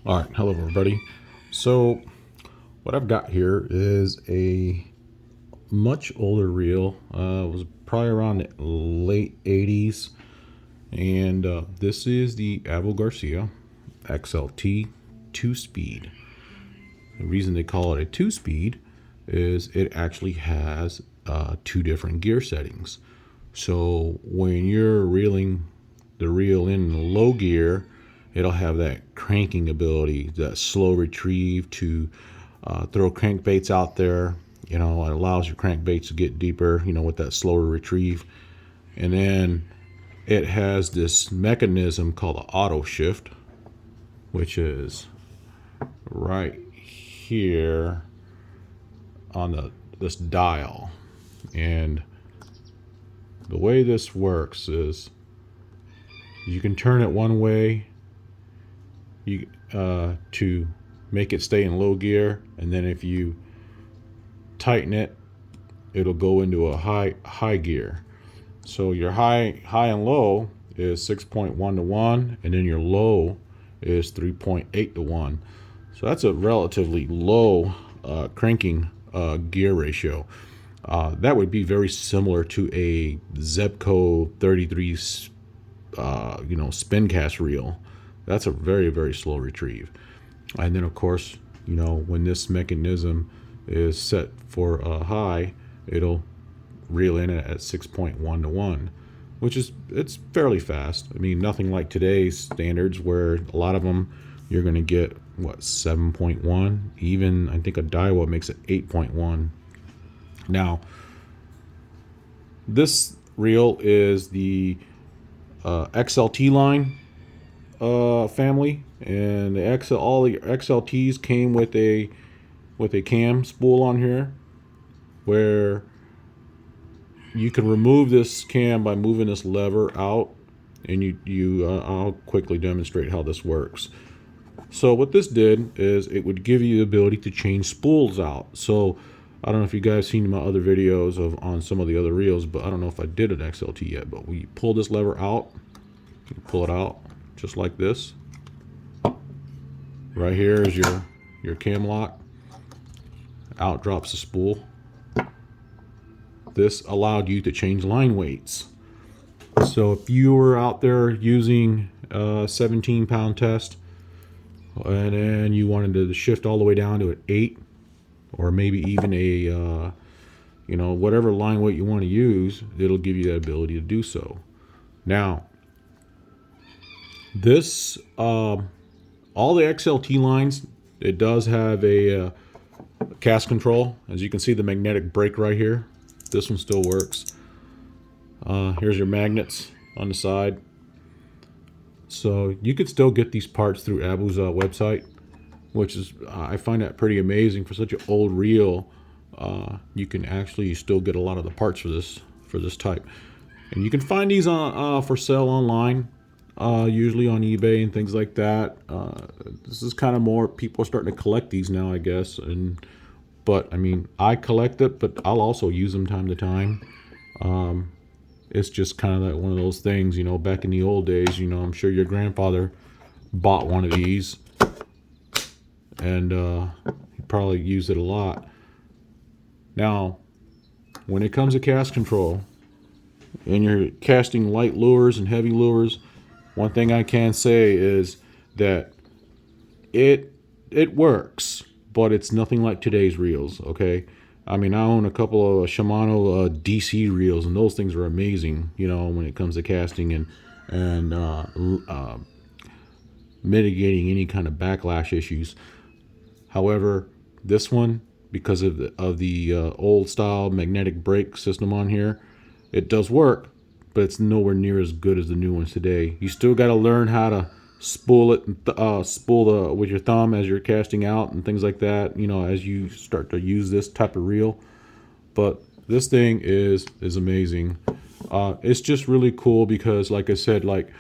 All right, hello everybody. So what I've got here is a much older reel. It was probably around the late 80s, and this is the Garcia XLT 2-speed. The reason they call it a 2-speed is it actually has two different gear settings. So when you're reeling the reel in low gear, it'll have that cranking ability, that slow retrieve to throw crankbaits out there. You know, it allows your crankbaits to get deeper, you know, with that slower retrieve. And then it has this mechanism called the auto shift, which is right here on this dial. And the way this works is you can turn it one way to make it stay in low gear, and then if you tighten it, it'll go into a high gear. So your high and low is 6.1 to 1, and then your low is 3.8 to 1. So that's a relatively low cranking gear ratio. That would be very similar to a Zebco 33 spin cast reel. That's a very slow retrieve. And then of course, you know, when this mechanism is set for high, it'll reel in at 6.1 to 1, which is, it's fairly fast. I mean, nothing like today's standards where a lot of them you're going to get what, 7.1. Even I think a Daiwa makes it 8.1. Now this reel is the XLT line family, and all the XLTs came with a cam spool on here, where you can remove this cam by moving this lever out, and I'll quickly demonstrate how this works. So what this did is it would give you the ability to change spools out. So I don't know if you guys seen my other videos on some of the other reels, but I don't know if I did an XLT yet. But we pull this lever out, you pull it out just like this. Right here is your cam lock. Out drops the spool. This allowed you to change line weights. So if you were out there using a 17-pound test, and then you wanted to shift all the way down to an 8, or maybe even a whatever line weight you want to use, it'll give you that ability to do so. Now this all the XLT lines, it does have a cast control. As you can see, the magnetic brake right here, this one still works. Here's your magnets on the side. So you could still get these parts through Abu's website, which is, I find that pretty amazing for such an old reel. You can actually still get a lot of the parts for this type, and you can find these for sale online, usually on eBay and things like that. This is kind of more, people are starting to collect these now, I guess. But I mean, I collect it, but I'll also use them time to time. It's just kind of like one of those things, you know, back in the old days, you know, I'm sure your grandfather bought one of these, and he probably used it a lot. Now, when it comes to cast control, and you're casting light lures and heavy lures, one thing I can say is that it works, but it's nothing like today's reels, okay? I mean, I own a couple of Shimano DC reels, and those things are amazing, you know, when it comes to casting and mitigating any kind of backlash issues. However, this one, because of the old style magnetic brake system on here, it does work, but it's nowhere near as good as the new ones today. You still got to learn how to spool it, spool with your thumb as you're casting out and things like that, you know, as you start to use this type of reel. But this thing is amazing. It's just really cool because, like I said, like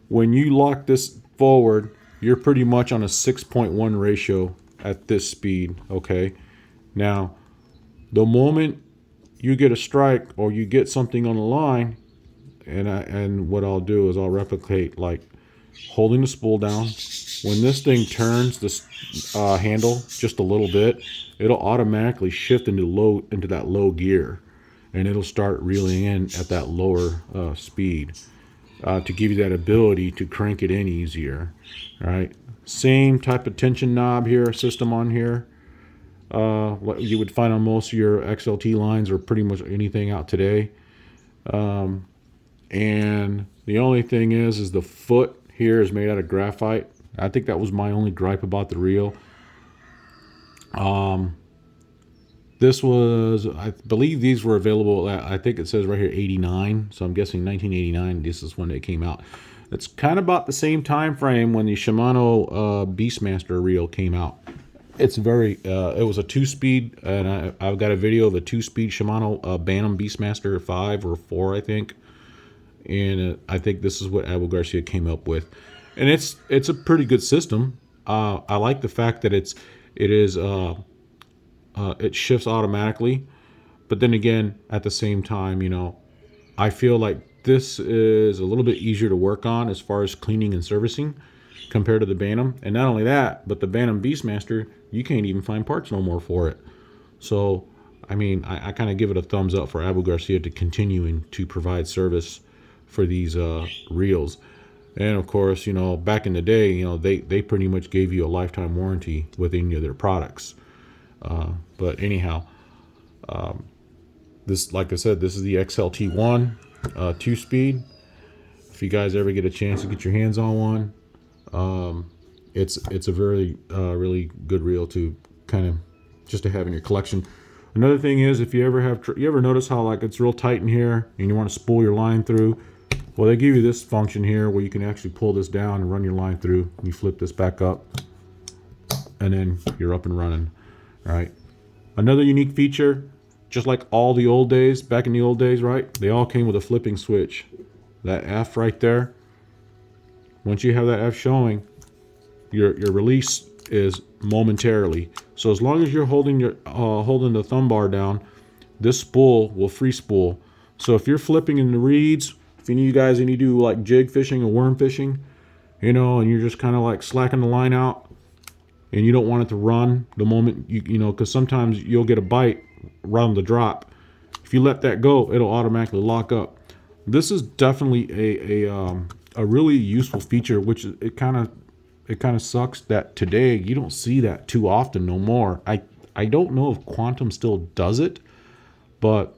when you lock this forward, you're pretty much on a 6.1 ratio at this speed, okay? Now, the moment you get a strike or you get something on the line, and what I'll do is I'll replicate, like holding the spool down when this thing turns this handle just a little bit, it'll automatically shift into that low gear, and it'll start reeling in at that lower speed to give you that ability to crank it in easier. All right, same type of tension knob here, system on here. What you would find on most of your XLT lines or pretty much anything out today. And the only thing is the foot here is made out of graphite. I think that was my only gripe about the reel. This was, I believe these were available at, I think it says right here 89, so I'm guessing 1989. This is when they came out. It's kind of about the same time frame when the Shimano Beastmaster reel came out. It's very, it was a 2-speed, and I've got a video of a 2-speed Shimano Bantam Beastmaster 5 or 4, I think. And I think this is what Abu Garcia came up with, and it's a pretty good system. I like the fact that it shifts automatically, but then again, at the same time, you know, I feel like this is a little bit easier to work on as far as cleaning and servicing compared to the Bantam. And not only that, but the Bantam Beastmaster, you can't even find parts no more for it. So I mean, I kind of give it a thumbs up for Abu Garcia to continuing to provide service for these reels. And of course, you know, back in the day, you know, they pretty much gave you a lifetime warranty with any of their products. But anyhow, this, like I said, this is the XLT1 2-speed. If you guys ever get a chance to get your hands on one, it's a very really good reel to kind of just to have in your collection. Another thing is, if you ever notice how like it's real tight in here and you want to spool your line through, well, they give you this function here where you can actually pull this down and run your line through. You flip this back up, and then you're up and running. All right. Another unique feature, just like all the old days, back in the old days, right? They all came with a flipping switch. That F right there. Once you have that F showing, your release is momentarily. So as long as you're holding the thumb bar down, this spool will free spool. So if you're flipping in the reeds, if any of you guys do like jig fishing or worm fishing, you know, and you're just kind of like slacking the line out, and you don't want it to run the moment you know, because sometimes you'll get a bite around the drop. If you let that go, it'll automatically lock up. This is definitely a really useful feature, which it kind of sucks that today you don't see that too often no more. I don't know if Quantum still does it, but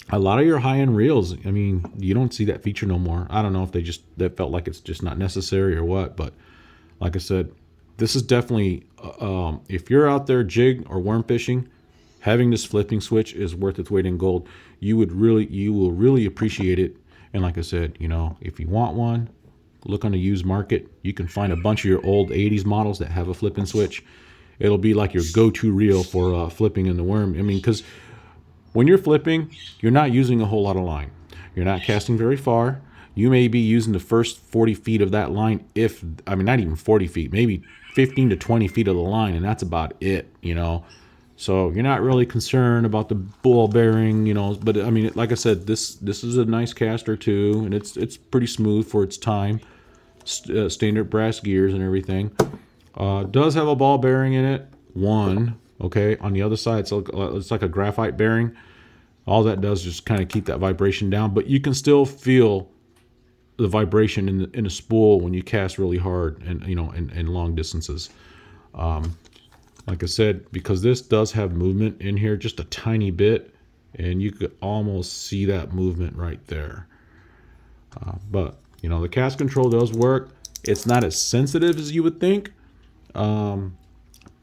a lot of your high-end reels, I mean, you don't see that feature no more. I don't know if they felt like it's just not necessary or what, but like I said, this is definitely, if you're out there jig or worm fishing, having this flipping switch is worth its weight in gold. You will really appreciate it. And like I said, you know, if you want one, look on the used market. You can find a bunch of your old 80s models that have a flipping switch. It'll be like your go-to reel for flipping in the worm. I mean, because when you're flipping, you're not using a whole lot of line. You're not casting very far. You may be using the first 40 feet of that line, not even 40 feet, maybe 15 to 20 feet of the line, and that's about it, you know. So you're not really concerned about the ball bearing, you know. But I mean, like I said, this is a nice caster too, and it's pretty smooth for its time. Standard brass gears and everything. Does have a ball bearing in it, one. Okay, on the other side, it's like a graphite bearing. All that does is just kind of keep that vibration down, but you can still feel the vibration in the spool when you cast really hard and, you know, in long distances. Like I said, because this does have movement in here just a tiny bit, and you could almost see that movement right there. But you know, the cast control does work. It's not as sensitive as you would think.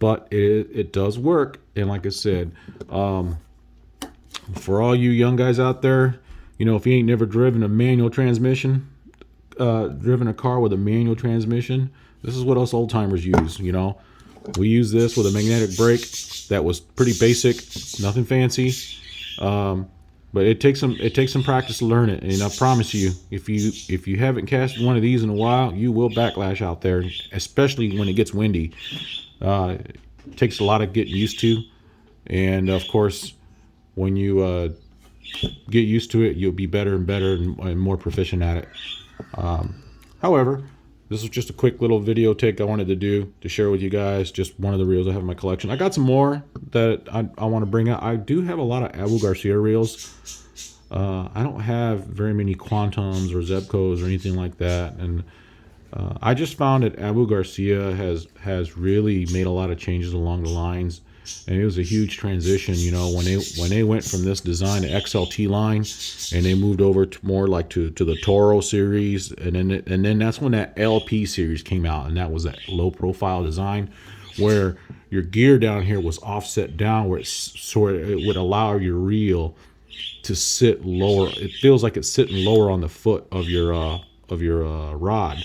But it does work. And like I said, for all you young guys out there, you know, if you ain't never driven a manual transmission, driven a car with a manual transmission, this is what us old timers use. You know, we use this with a magnetic brake that was pretty basic, nothing fancy. But it takes some practice to learn it. And I promise you, if you haven't cast one of these in a while, you will backlash out there, especially when it gets windy. It takes a lot of getting used to, and of course, when you get used to it, you'll be better and better and more proficient at it. However, this was just a quick little video take I wanted to do to share with you guys. Just one of the reels I have in my collection. I got some more that I want to bring out. I do have a lot of Abu Garcia reels. I don't have very many Quantums or Zebcos or anything like that, and I just found that Abu Garcia has really made a lot of changes along the lines, and it was a huge transition. You know, when they went from this design to XLT line, and they moved over to more like to the Toro series, and then that's when that LP series came out, and that was that low profile design, where your gear down here was offset down, where it would allow your reel to sit lower. It feels like it's sitting lower on the foot of your rod.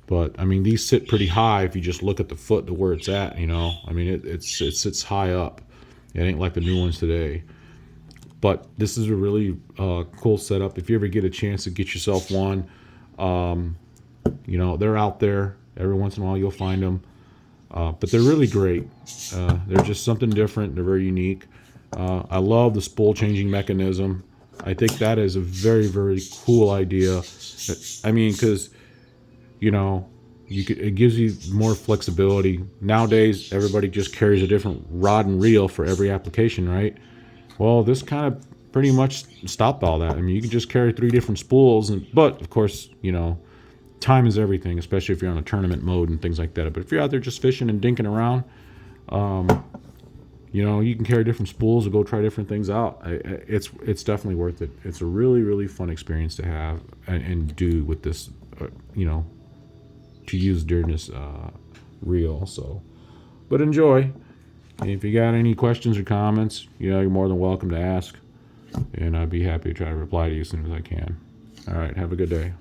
But I mean, these sit pretty high if you just look at the foot to where it's at, you know. I mean, it sits high up. It ain't like the new ones today. But this is a really cool setup. If you ever get a chance to get yourself one, you know, they're out there. Every once in a while you'll find them. But they're really great. They're just something different. They're very unique. I love the spool changing mechanism. I think that is a very, very cool idea. I mean, because, you know, it gives you more flexibility. Nowadays, everybody just carries a different rod and reel for every application, right? Well, this kind of pretty much stopped all that. I mean, you can just carry 3 different spools, but of course, you know, time is everything, especially if you're on a tournament mode and things like that. But if you're out there just fishing and dinking around, you know, you can carry different spools or go try different things out. It's definitely worth it. It's a really, really fun experience to have and do with this, you know, to use during this reel. So, but enjoy. And if you got any questions or comments, you know, you're more than welcome to ask, and I'd be happy to try to reply to you as soon as I can. All right, have a good day.